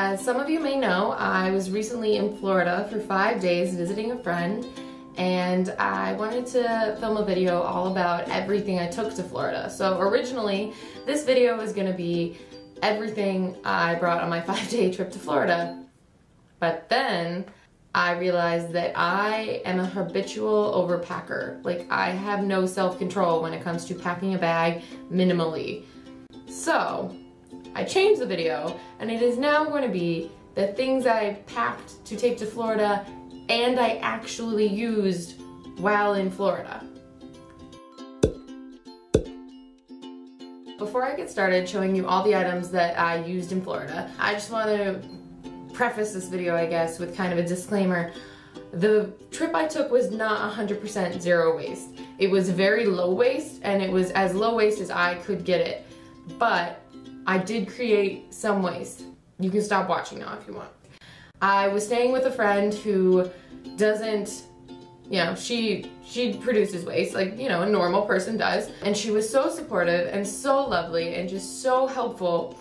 as some of you may know, I was recently in Florida for 5 days visiting a friend, and I wanted to film a video all about everything I took to Florida. So originally, this video was gonna be everything I brought on my 5-day trip to Florida, but then I realized that I am a habitual overpacker. Like, I have no self-control when it comes to packing a bag minimally. So I changed the video, and it is now going to be the things I packed to take to Florida and I actually used while in Florida. Before I get started showing you all the items that I used in Florida, I just want to preface this video, I guess, with kind of a disclaimer. The trip I took was not 100% zero waste. It was very low waste, and it was as low waste as I could get it. But I did create some waste. You can stop watching now if you want. I was staying with a friend who doesn't, you know, she produces waste like, you know, a normal person does. And she was so supportive and so lovely and just so helpful.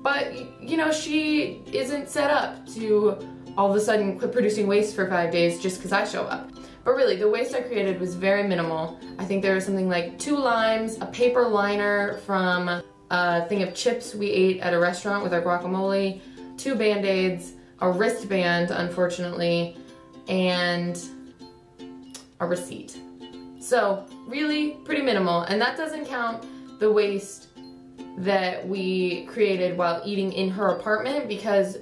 But, you know, she isn't set up to all of a sudden quit producing waste for 5 days just because I show up. But really, the waste I created was very minimal. I think there was something like 2 limes, a paper liner from a thing of chips we ate at a restaurant with our guacamole, 2 Band-Aids, a wristband, unfortunately, and a receipt. So really pretty minimal, and that doesn't count the waste that we created while eating in her apartment because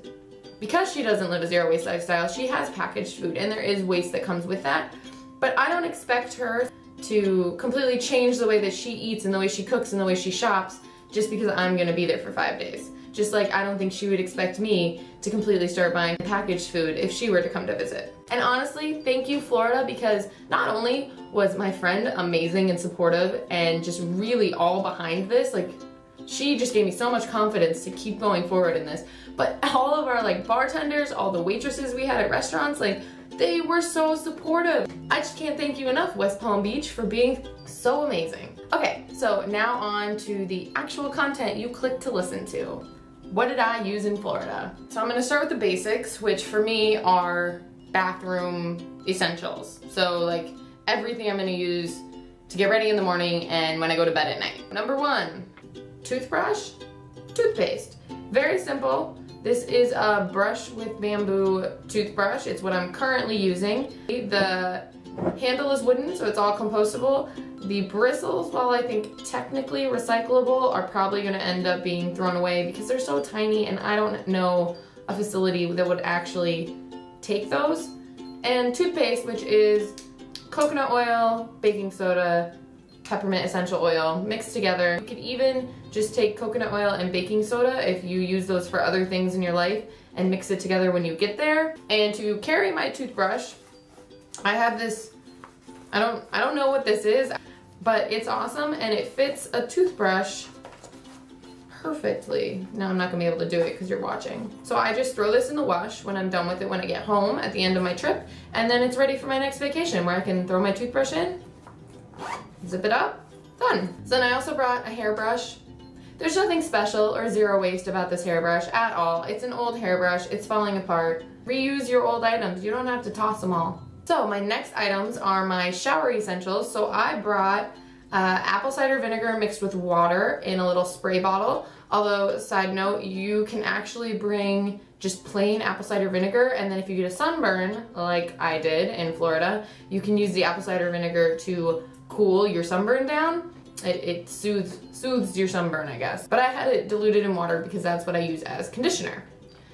she doesn't live a zero waste lifestyle. She has packaged food, and there is waste that comes with that. But I don't expect her to completely change the way that she eats and the way she cooks and the way she shops just because I'm gonna be there for 5 days. Just like I don't think she would expect me to completely start buying packaged food if she were to come to visit. And honestly, thank you, Florida, because not only was my friend amazing and supportive and just really all behind this, like she just gave me so much confidence to keep going forward in this, but all of our like bartenders, all the waitresses we had at restaurants, like they were so supportive. I just can't thank you enough, West Palm Beach, for being so amazing. Okay, so now on to the actual content you clicked to listen to. What did I use in Florida? So I'm gonna start with the basics, which for me are bathroom essentials. So like everything I'm gonna use to get ready in the morning and when I go to bed at night. Number 1, toothbrush, toothpaste. Very simple. This is a brush with bamboo toothbrush. It's what I'm currently using. The handle is wooden, so it's all compostable. The bristles, while I think technically recyclable, are probably gonna end up being thrown away because they're so tiny and I don't know a facility that would actually take those. And toothpaste, which is coconut oil, baking soda, peppermint essential oil mixed together. You could even just take coconut oil and baking soda if you use those for other things in your life and mix it together when you get there. And to carry my toothbrush, I have this, I don't know what this is, but it's awesome and it fits a toothbrush perfectly. Now I'm not gonna be able to do it because you're watching. So I just throw this in the wash when I'm done with it when I get home at the end of my trip, and then it's ready for my next vacation where I can throw my toothbrush in, zip it up, done. So then I also brought a hairbrush. There's nothing special or zero waste about this hairbrush at all. It's an old hairbrush, it's falling apart. Reuse your old items, you don't have to toss them all. So my next items are my shower essentials. So I brought apple cider vinegar mixed with water in a little spray bottle. Although, side note, you can actually bring just plain apple cider vinegar, and then if you get a sunburn, like I did in Florida, you can use the apple cider vinegar to cool your sunburn down. It soothes your sunburn, I guess. But I had it diluted in water because that's what I use as conditioner.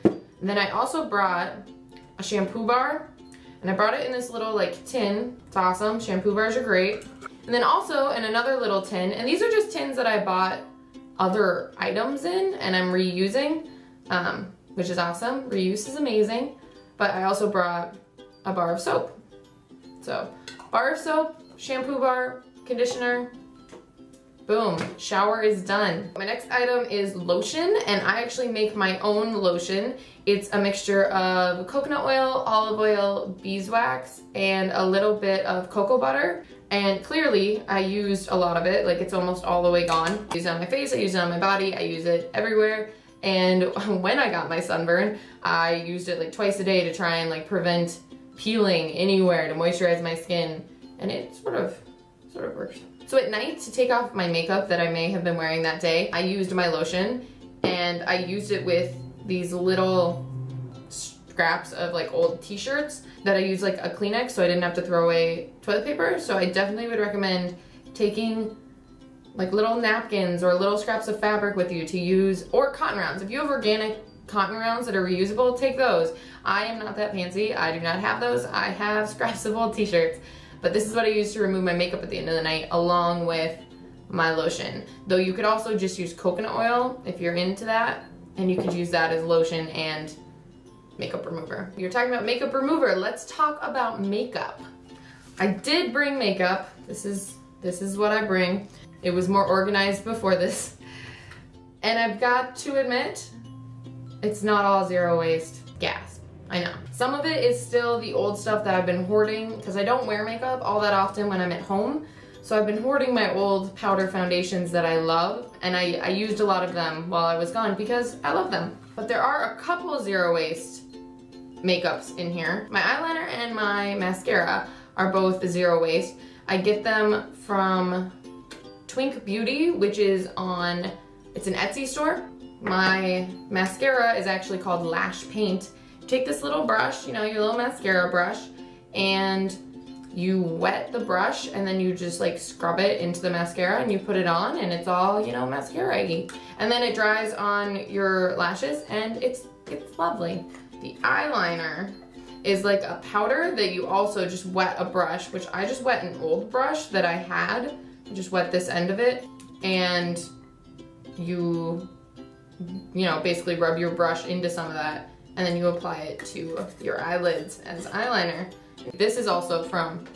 And then I also brought a shampoo bar, and I brought it in this little like tin. It's awesome, shampoo bars are great. And then also in another little tin, and these are just tins that I bought other items in and I'm reusing, which is awesome. Reuse is amazing. But I also brought a bar of soap. So, bar of soap, shampoo bar, conditioner, boom, shower is done. My next item is lotion, and I actually make my own lotion. It's a mixture of coconut oil, olive oil, beeswax, and a little bit of cocoa butter. And clearly, I used a lot of it, like it's almost all the way gone. I use it on my face, I use it on my body, I use it everywhere. And when I got my sunburn, I used it like twice a day to try and like prevent peeling anywhere, to moisturize my skin, and it sort of works. So at night, to take off my makeup that I may have been wearing that day, I used my lotion, and I used it with these little scraps of like old t-shirts that I used like a Kleenex so I didn't have to throw away toilet paper. So I definitely would recommend taking like little napkins or little scraps of fabric with you to use, or cotton rounds. If you have organic cotton rounds that are reusable, take those. I am not that fancy. I do not have those. I have scraps of old t-shirts, but this is what I use to remove my makeup at the end of the night along with my lotion. Though you could also just use coconut oil if you're into that, and you could use that as lotion and makeup remover. You're talking about makeup remover. Let's talk about makeup. I did bring makeup. This is what I bring. It was more organized before this. And I've got to admit, it's not all zero waste. Gasp. I know. Some of it is still the old stuff that I've been hoarding because I don't wear makeup all that often when I'm at home. So I've been hoarding my old powder foundations that I love, and I used a lot of them while I was gone because I love them. But there are a couple zero waste makeups in here. My eyeliner and my mascara are both zero waste. I get them from Twink Beauty, which is it's an Etsy store. My mascara is actually called Lash Paint. You take this little brush, you know, your little mascara brush, and you wet the brush, and then you just like scrub it into the mascara and you put it on, and it's all, you know, mascara-y. And then it dries on your lashes, and it's lovely. The eyeliner is like a powder that you also just wet a brush, which I just wet an old brush that I had. I just wet this end of it, and you know, basically rub your brush into some of that, and then you apply it to your eyelids as eyeliner. This is also from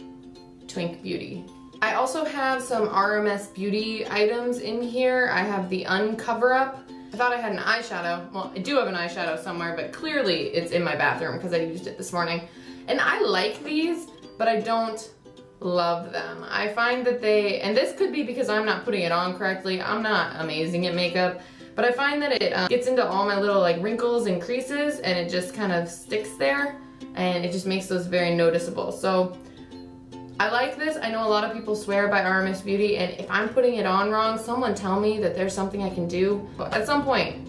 Twink Beauty. I also have some RMS Beauty items in here. I have the Uncover Up. I thought I had an eyeshadow. Well, I do have an eyeshadow somewhere, but clearly it's in my bathroom because I used it this morning. And I like these, but I don't love them. I find that and this could be because I'm not putting it on correctly. I'm not amazing at makeup, but I find that it gets into all my little like wrinkles and creases, and it just kind of sticks there, and it just makes those very noticeable. So I like this. I know a lot of people swear by RMS Beauty, and if I'm putting it on wrong, someone tell me that there's something I can do. But at some point,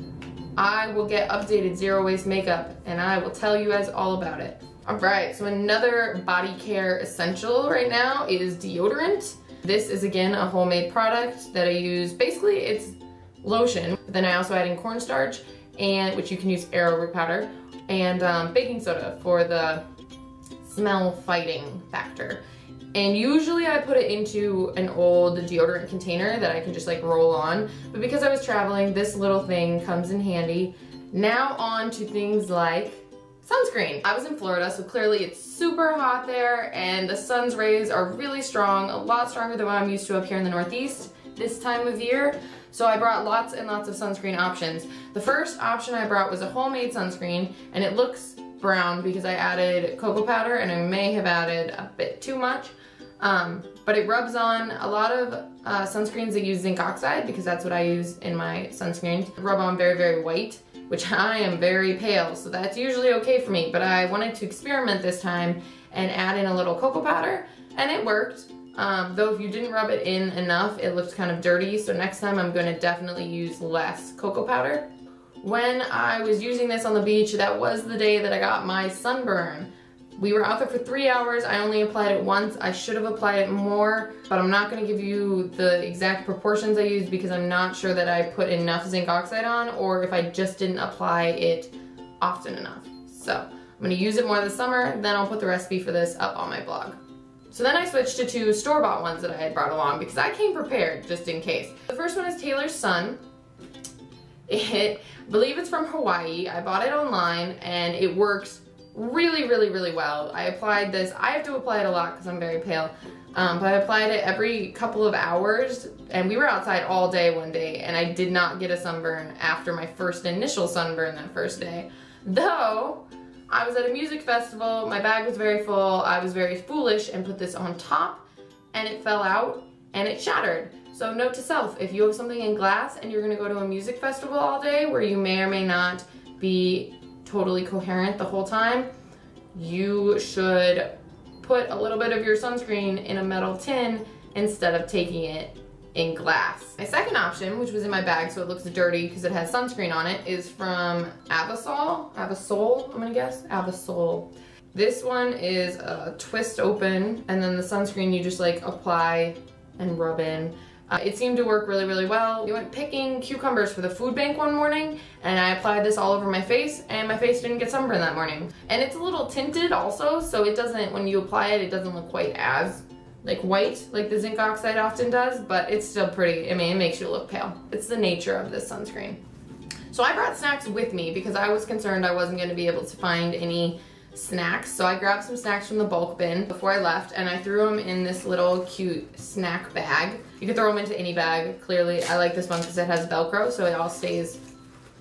I will get updated zero waste makeup, and I will tell you guys all about it. All right, so another body care essential right now is deodorant. This is again a homemade product that I use. Basically, it's lotion, but then I also add in cornstarch, which you can use arrowroot powder, and baking soda for the smell fighting factor. And usually I put it into an old deodorant container that I can just like roll on, but because I was traveling, this little thing comes in handy. Now on to things like sunscreen. I was in Florida, so clearly it's super hot there, and the sun's rays are really strong, a lot stronger than what I'm used to up here in the Northeast this time of year. So I brought lots and lots of sunscreen options. The first option I brought was a homemade sunscreen, and it looks brown because I added cocoa powder, and I may have added a bit too much. But it rubs on. A lot of sunscreens that use zinc oxide, because that's what I use in my sunscreens, rub on very, very white, which I am very pale, so that's usually okay for me. But I wanted to experiment this time and add in a little cocoa powder, and it worked. Though if you didn't rub it in enough, it looked kind of dirty, so next time I'm going to definitely use less cocoa powder. When I was using this on the beach, that was the day that I got my sunburn. We were out there for 3 hours. I only applied it once. I should have applied it more, but I'm not going to give you the exact proportions I used because I'm not sure that I put enough zinc oxide on, or if I just didn't apply it often enough. So I'm going to use it more this summer, then I'll put the recipe for this up on my blog. So then I switched to 2 store-bought ones that I had brought along because I came prepared just in case. The first one is Taylor's Sun. I believe it's from Hawaii. I bought it online and it works really, really, really well. I applied this. I have to apply it a lot because I'm very pale, but I applied it every couple of hours, and we were outside all day one day, and I did not get a sunburn after my first initial sunburn that first day. Though I was at a music festival, my bag was very full, I was very foolish and put this on top, and it fell out and it shattered. So note to self, if you have something in glass and you're gonna go to a music festival all day where you may or may not be totally coherent the whole time, you should put a little bit of your sunscreen in a metal tin instead of taking it in glass. My second option, which was in my bag so it looks dirty because it has sunscreen on it, is from Avasol, I'm gonna guess? Avasol. This one is a twist open, and then the sunscreen you just like apply and rub in. It seemed to work really, really well. We went picking cucumbers for the food bank one morning, and I applied this all over my face, and my face didn't get sunburned that morning. And it's a little tinted also, so it doesn't, when you apply it, it doesn't look quite as like white like the zinc oxide often does, but it's still pretty. I mean, it makes you look pale. It's the nature of this sunscreen. So I brought snacks with me because I was concerned I wasn't going to be able to find any snacks. So I grabbed some snacks from the bulk bin before I left, and I threw them in this little cute snack bag. You can throw them into any bag. Clearly, I like this one because it has Velcro, so it all stays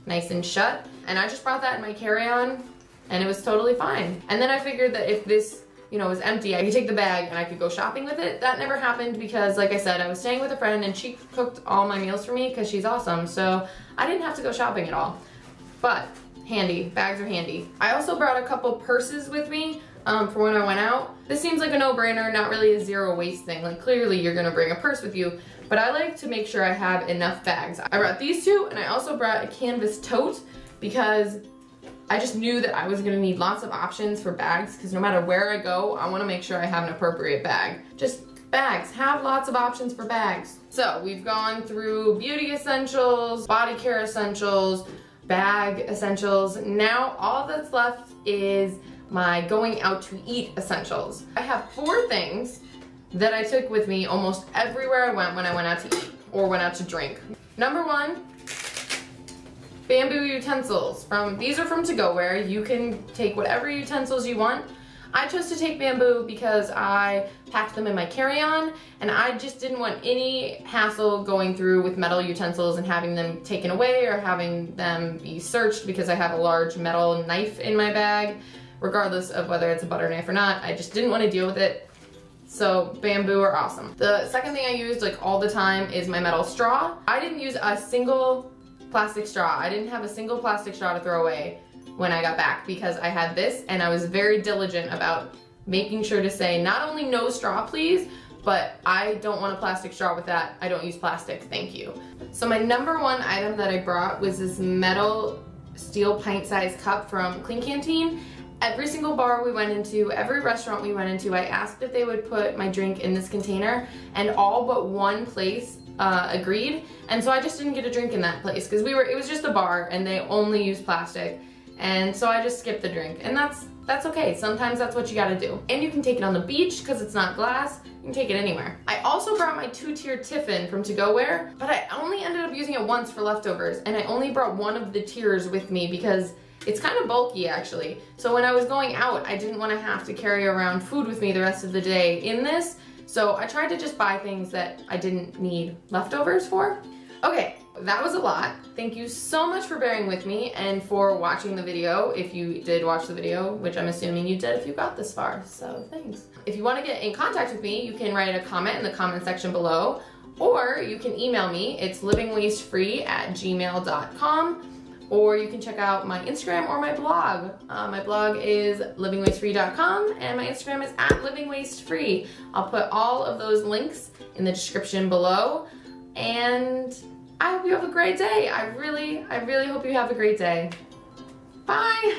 nice and shut. And I just brought that in my carry-on, and it was totally fine. And then I figured that if this, you know, was empty, I could take the bag and I could go shopping with it. That never happened because, like I said, I was staying with a friend and she cooked all my meals for me because she's awesome. So I didn't have to go shopping at all. But handy, bags are handy. I also brought a couple purses with me for when I went out. This seems like a no-brainer, not really a zero waste thing. Like clearly you're gonna bring a purse with you, but I like to make sure I have enough bags. I brought these two, and I also brought a canvas tote because I just knew that I was gonna need lots of options for bags because no matter where I go, I wanna make sure I have an appropriate bag. Just bags, have lots of options for bags. So we've gone through beauty essentials, body care essentials, bag essentials. Now all that's left is my going out to eat essentials. I have 4 things that I took with me almost everywhere I went when I went out to eat or went out to drink. Number 1, bamboo utensils. These are from To-Go-Ware. You can take whatever utensils you want. I chose to take bamboo because I packed them in my carry-on, and I just didn't want any hassle going through with metal utensils and having them taken away or having them be searched because I have a large metal knife in my bag, regardless of whether it's a butter knife or not. I just didn't want to deal with it. So bamboo are awesome. The second thing I used like all the time is my metal straw. I didn't use a single plastic straw. I didn't have a single plastic straw to throw away when I got back because I had this, and I was very diligent about making sure to say not only no straw please, but I don't want a plastic straw with that. I don't use plastic, thank you. So my number 1 item that I brought was this metal steel pint-sized cup from Clean Canteen. Every single bar we went into, every restaurant we went into, I asked if they would put my drink in this container, and all but one place agreed. And so I just didn't get a drink in that place because it was just a bar and they only use plastic. And so I just skipped the drink, and that's okay. Sometimes that's what you gotta do. And you can take it on the beach because it's not glass. You can take it anywhere. I also brought my 2-tier tiffin from To-Go-Ware, but I only ended up using it once for leftovers, and I only brought one of the tiers with me because it's kind of bulky actually. So when I was going out, I didn't want to have to carry around food with me the rest of the day in this. So I tried to just buy things that I didn't need leftovers for. Okay, that was a lot. Thank you so much for bearing with me and for watching the video. If you did watch the video, which I'm assuming you did if you got this far, so thanks. If you want to get in contact with me, you can write a comment in the comment section below, or you can email me. It's livingwastefree@gmail.com. Or you can check out my Instagram or my blog. My blog is livingwastefree.com and my Instagram is @livingwastefree. I'll put all of those links in the description below. And I hope you have a great day. I really hope you have a great day. Bye.